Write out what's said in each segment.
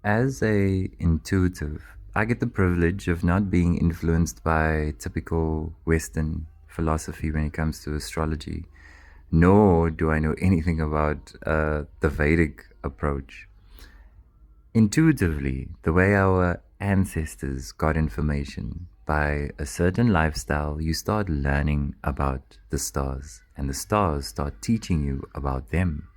As a intuitive, I get the privilege of not being influenced by typical Western philosophy when it comes to astrology, nor do I know anything about the Vedic approach. Intuitively, the way our ancestors got information by a certain lifestyle, you start learning about the stars, and the stars start teaching you about them.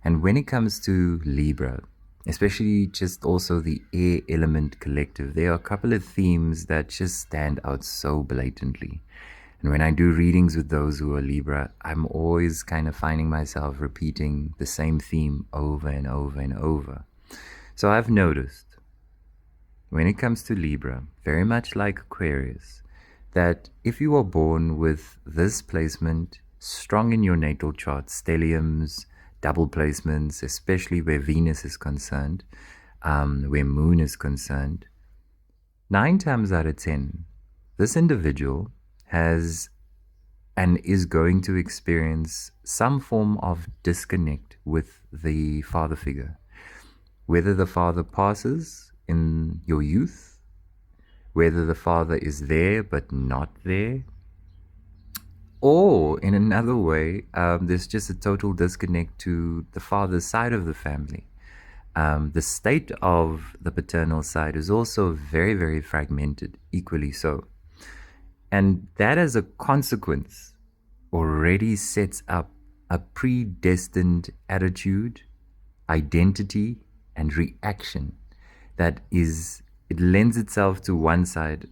And when it comes to Libra, especially just also the air element collective, there are a couple of themes that just stand out so blatantly. And when I do readings with those who are Libra, I'm always kind of finding myself repeating the same theme over and over and over. So I've noticed when it comes to Libra, very much like Aquarius, that if you are born with this placement strong in your natal chart, stelliums, double placements, especially where Venus is concerned, where Moon is concerned, 9 times out of 10, this individual has and is going to experience some form of disconnect with the father figure. Whether the father passes in your youth, whether the father is there but not there, or in another way, there's just a total disconnect to the father's side of the family. The state of the paternal side is also very, very fragmented, equally so. And that as a consequence already sets up a predestined attitude, identity, and reaction that it lends itself to one side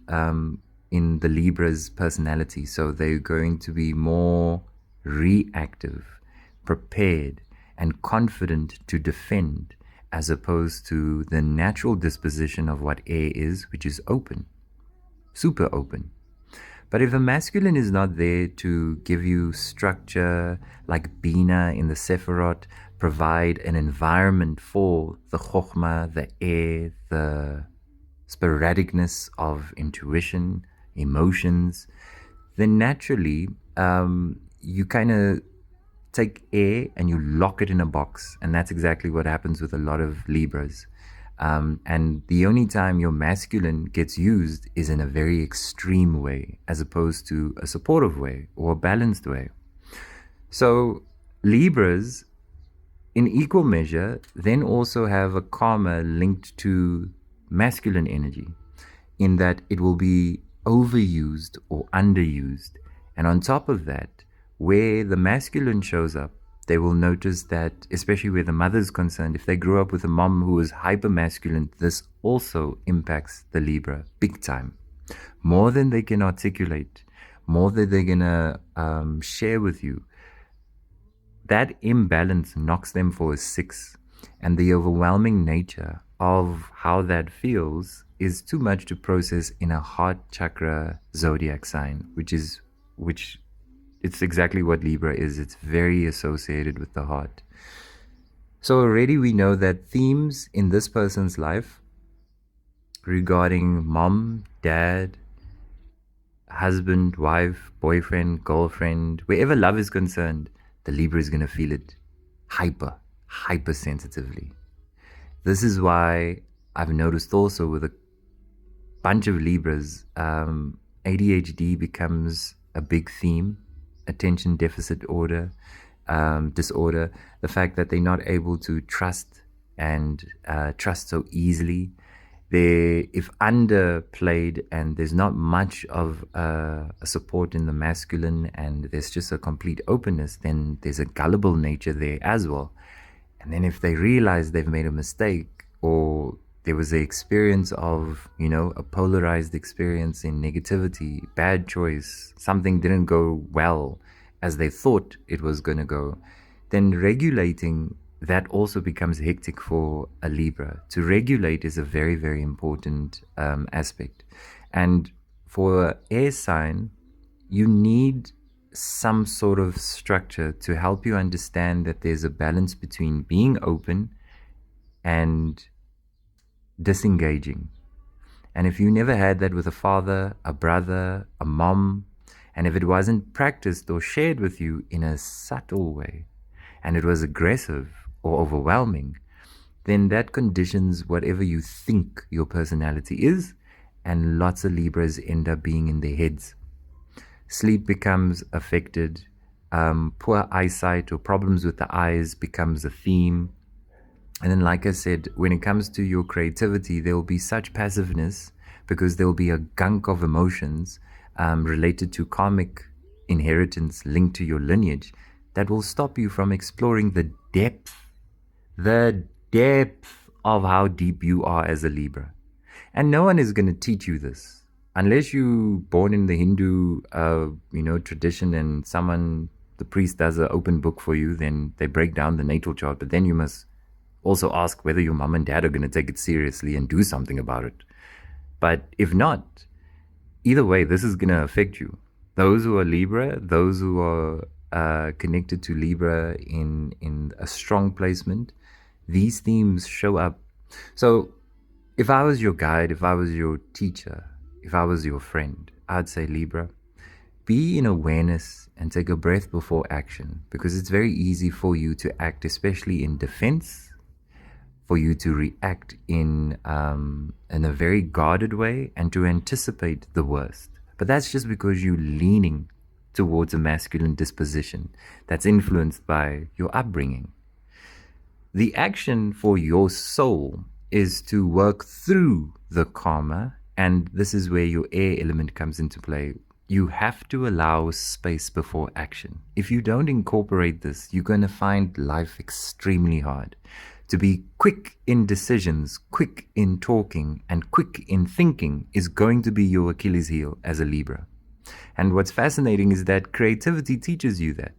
in the Libra's personality. So they're going to be more reactive, prepared, and confident to defend, as opposed to the natural disposition of what air is, which is open, super open. But if a masculine is not there to give you structure, like Bina in the Sephirot, provide an environment for the Chokhmah, the air, the sporadicness of intuition, emotions, then naturally you kind of take air and you lock it in a box. And that's exactly what happens with a lot of Libras. And the only time your masculine gets used is in a very extreme way, as opposed to a supportive way or a balanced way. So Libras, in equal measure, then also have a karma linked to masculine energy, in that it will be overused or underused. And on top of that, where the masculine shows up, they will notice that, especially where the mother is concerned, if they grew up with a mom who is hyper masculine, this also impacts the Libra big time. More than they can articulate, more than they're going to share with you. That imbalance knocks them for a 6. And the overwhelming nature of how that feels is too much to process in a heart chakra zodiac sign, which it's exactly what Libra is. It's very associated with the heart. So already we know that themes in this person's life regarding mom, dad, husband, wife, boyfriend, girlfriend, wherever love is concerned, the Libra is going to feel it hyper sensitively. This is why I've noticed also with a bunch of Libras, ADHD becomes a big theme. Attention deficit disorder, the fact that they're not able to trust and trust so easily. If underplayed and there's not much of a support in the masculine and there's just a complete openness, then there's a gullible nature there as well. And then if they realize they've made a mistake, or there was an experience of, a polarized experience in negativity, bad choice, something didn't go well as they thought it was going to go, then regulating that also becomes hectic for a Libra. To regulate is a very, very important aspect. And for an air sign, you need some sort of structure to help you understand that there's a balance between being open and disengaging. And if you never had that with a father, a brother, a mom, and if it wasn't practiced or shared with you in a subtle way, and it was aggressive or overwhelming, then that conditions whatever you think your personality is, and lots of Libras end up being in their heads. Sleep becomes affected, poor eyesight or problems with the eyes becomes a theme. And then, like I said, when it comes to your creativity, there will be such passiveness because there will be a gunk of emotions related to karmic inheritance linked to your lineage that will stop you from exploring the depth of how deep you are as a Libra. And no one is going to teach you this unless you born in the Hindu, tradition, and the priest does an open book for you. Then they break down the natal chart, but then you must also ask whether your mom and dad are going to take it seriously and do something about it. But if not, either way, this is going to affect you. Those who are Libra, those who are connected to Libra in a strong placement, these themes show up. So if I was your guide, if I was your teacher, if I was your friend, I'd say, Libra, be in awareness and take a breath before action, because it's very easy for you to act, especially in defense, for you to react in a very guarded way and to anticipate the worst. But that's just because you're leaning towards a masculine disposition that's influenced by your upbringing. The action for your soul is to work through the karma, and this is where your air element comes into play. You have to allow space before action. If you don't incorporate this, you're going to find life extremely hard. To be quick in decisions, quick in talking, and quick in thinking is going to be your Achilles heel as a Libra. And what's fascinating is that creativity teaches you that.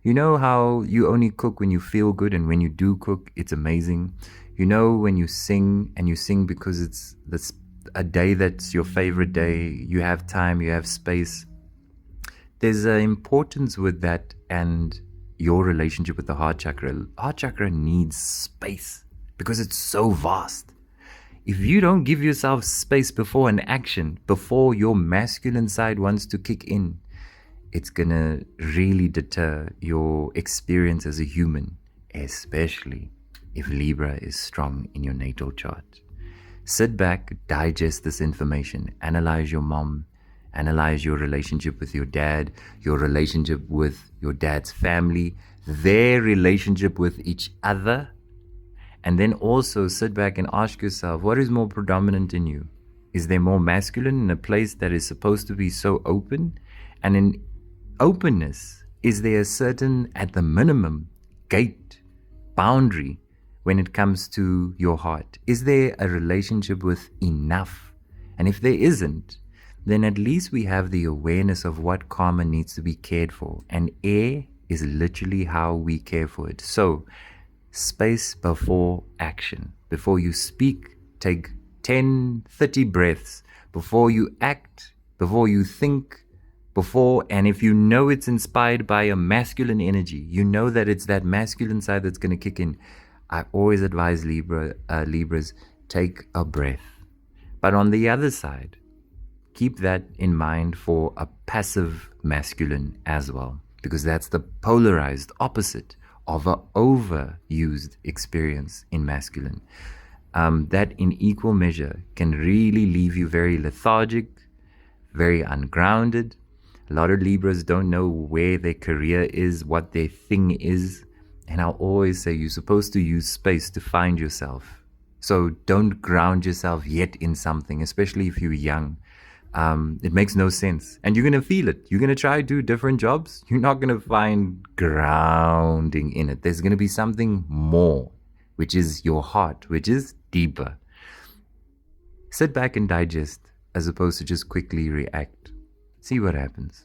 You know how you only cook when you feel good, and when you do cook, it's amazing. You know when you sing, and you sing because it's a day that's your favorite day, you have time, you have space. There's an importance with that, and your relationship with the heart chakra. Heart chakra needs space because it's so vast. If you don't give yourself space before an action, before your masculine side wants to kick in, it's gonna really deter your experience as a human, especially if Libra is strong in your natal chart. Sit back, digest this information, analyze your mom, analyze your relationship with your dad, your relationship with your dad's family, their relationship with each other. And then also sit back and ask yourself, what is more predominant in you? Is there more masculine in a place that is supposed to be so open? And in openness, is there a certain, at the minimum, gate, boundary when it comes to your heart? Is there a relationship with enough? And if there isn't, then at least we have the awareness of what karma needs to be cared for. And air is literally how we care for it. So, space before action. Before you speak, take 10, 30 breaths. Before you act, before you think, and if you know it's inspired by a masculine energy, you know that it's that masculine side that's going to kick in. I always advise Libras, take a breath. But on the other side, keep that in mind for a passive masculine as well, because that's the polarized opposite of an overused experience in masculine. That in equal measure can really leave you very lethargic, very ungrounded. A lot of Libras don't know where their career is, what their thing is. And I'll always say you're supposed to use space to find yourself. So don't ground yourself yet in something, especially if you're young. It makes no sense. And you're going to feel it. You're going to try to do different jobs. You're not going to find grounding in it. There's going to be something more, which is your heart, which is deeper. Sit back and digest as opposed to just quickly react. See what happens.